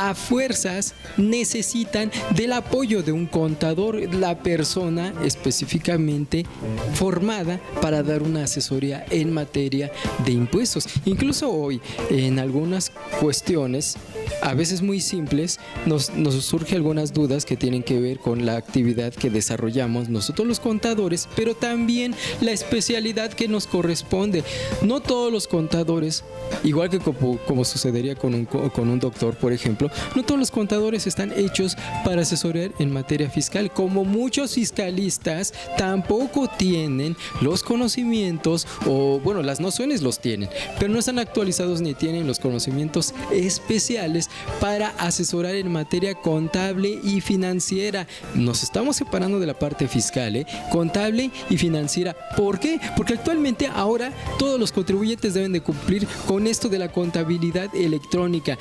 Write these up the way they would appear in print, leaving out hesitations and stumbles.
a fuerzas necesitan del apoyo de un contador, la persona específicamente formada para dar una asesoría en materia de impuestos. Incluso hoy, en algunas cuestiones, a veces muy simples, nos surgen algunas dudas que tienen que ver con la actividad que desarrollamos nosotros los contadores, pero también la especialidad que nos corresponde. No todos los contadores, igual que como sucedería con un doctor, por ejemplo, no todos los contadores están hechos para asesorar en materia fiscal, como muchos fiscalistas tampoco tienen los conocimientos, o bueno, las nociones los tienen, pero no están actualizados ni tienen los conocimientos especiales para asesorar en materia contable y financiera. Nos estamos separando de la parte fiscal, contable y financiera. ¿Por qué? Porque actualmente ahora todos los contribuyentes deben de cumplir con esto de la contabilidad electrónica.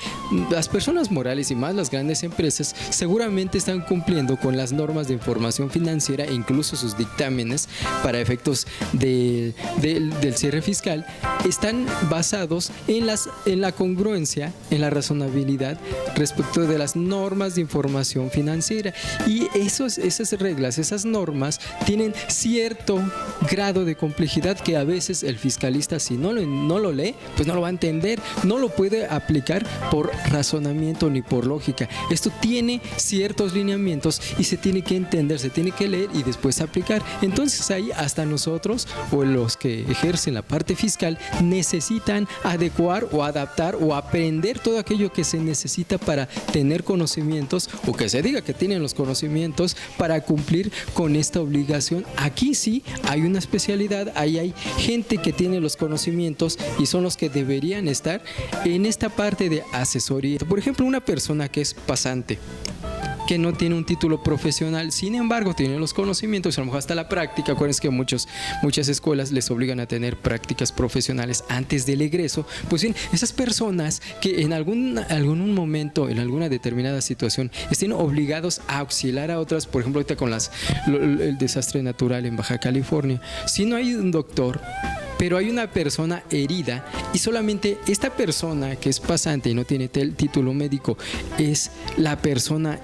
Las personas morales y más las grandes empresas seguramente están cumpliendo con las normas de información financiera e incluso sus dictámenes para efectos del cierre fiscal están basados en la congruencia, en la razonabilidad respecto de las normas de información financiera, y esas reglas, esas normas tienen cierto grado de complejidad que a veces el fiscalista, si no lo lee, pues no lo va a entender, no lo puede aplicar por razonamiento ni por lógica. Esto tiene ciertos lineamientos y se tiene que entender, se tiene que leer y después aplicar. Entonces ahí hasta nosotros o los que ejercen la parte fiscal necesitan adecuar o adaptar o aprender todo aquello que se necesita para tener conocimientos, o que se diga que tienen los conocimientos para cumplir con esta obligación. Aquí sí hay una especialidad, ahí hay gente que tiene los conocimientos y son los que deberían estar en esta parte de asesoría. Por ejemplo, una persona que es pasante, que no tiene un título profesional, sin embargo tiene los conocimientos, a lo mejor hasta la práctica. Acuérdense que muchas escuelas les obligan a tener prácticas profesionales antes del egreso. Pues bien, esas personas que en algún momento, en alguna determinada situación, estén obligados a auxiliar a otras, por ejemplo ahorita con el desastre natural en Baja California, si no hay un doctor, pero hay una persona herida y solamente esta persona que es pasante y no tiene título médico es la persona,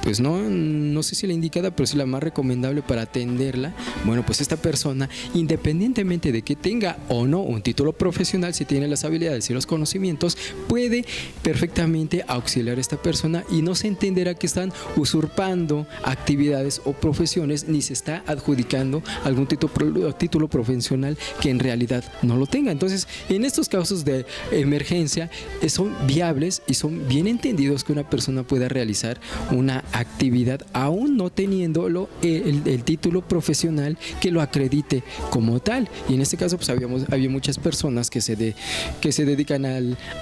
pues no sé si la indicada, pero sí la más recomendable para atenderla. Bueno, pues esta persona, independientemente de que tenga o no un título profesional, si tiene las habilidades y los conocimientos, puede perfectamente auxiliar a esta persona y no se entenderá que están usurpando actividades o profesiones, ni se está adjudicando algún título profesional que en realidad no lo tenga. Entonces, en estos casos de emergencia, son viables y son bien entendidos que una persona pueda realizar una actividad aún no teniéndolo el título profesional que lo acredite como tal. Y en este caso pues había muchas personas que se dedican a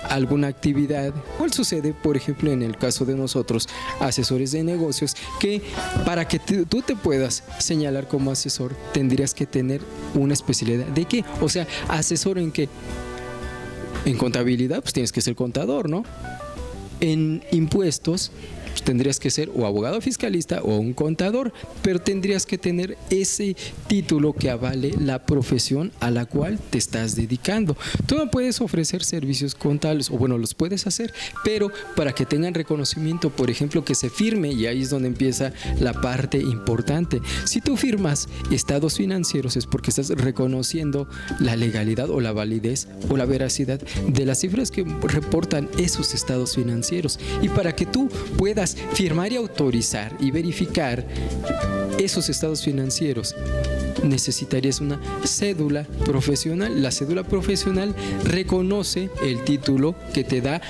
alguna actividad, cual sucede por ejemplo en el caso de nosotros, asesores de negocios, que para que tú te puedas señalar como asesor tendrías que tener una especialidad. ¿De qué? O sea, ¿asesor en qué? En contabilidad pues tienes que ser contador, ¿no? En impuestos pues tendrías que ser o abogado fiscalista o un contador, pero tendrías que tener ese título que avale la profesión a la cual te estás dedicando. Tú no puedes ofrecer servicios contables, o bueno, los puedes hacer, pero para que tengan reconocimiento, por ejemplo, que se firme, y ahí es donde empieza la parte importante. Si tú firmas estados financieros es porque estás reconociendo la legalidad o la validez o la veracidad de las cifras que reportan esos estados financieros. Y para que tú puedas firmar y autorizar y verificar esos estados financieros, necesitarías una cédula profesional. La cédula profesional reconoce el título que te da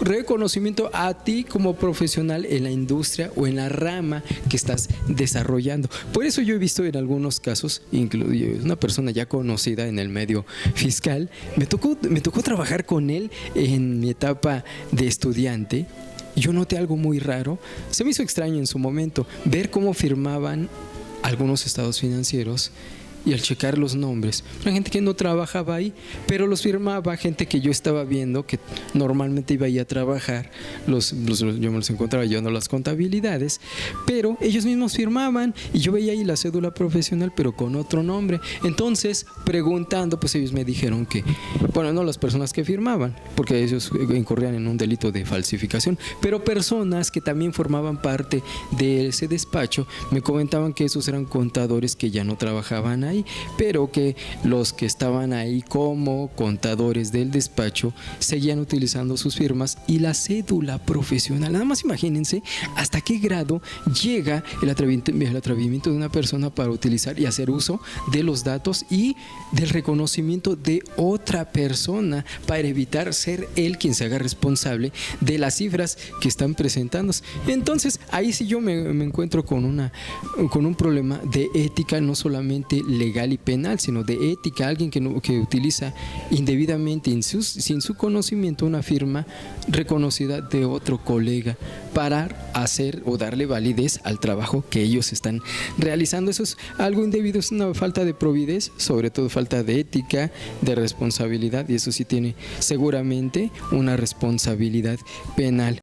reconocimiento a ti como profesional en la industria o en la rama que estás desarrollando. Por eso yo he visto en algunos casos, incluye una persona ya conocida en el medio fiscal, me tocó trabajar con él en mi etapa de estudiante. Yo noté algo muy raro, se me hizo extraño en su momento ver cómo firmaban algunos estados financieros y al checar los nombres, era gente que no trabajaba ahí, pero los firmaba gente que yo estaba viendo que normalmente iba ahí a trabajar, yo me los encontraba llevando las contabilidades, pero ellos mismos firmaban y yo veía ahí la cédula profesional pero con otro nombre. Entonces, preguntando, pues ellos me dijeron que, bueno, no las personas que firmaban, porque ellos incurrían en un delito de falsificación, pero personas que también formaban parte de ese despacho me comentaban que esos eran contadores que ya no trabajaban ahí, pero que los que estaban ahí como contadores del despacho seguían utilizando sus firmas y la cédula profesional. Nada más imagínense hasta qué grado llega el atrevimiento de una persona para utilizar y hacer uso de los datos y del reconocimiento de otra persona para evitar ser él quien se haga responsable de las cifras que están presentándose. Entonces ahí sí yo me encuentro con un problema de ética, no solamente legal y penal, sino de ética. Alguien que utiliza indebidamente sin su conocimiento una firma reconocida de otro colega para hacer o darle validez al trabajo que ellos están realizando. Eso es algo indebido, es una falta de probidez, sobre todo falta de ética, de responsabilidad, y eso sí tiene seguramente una responsabilidad penal.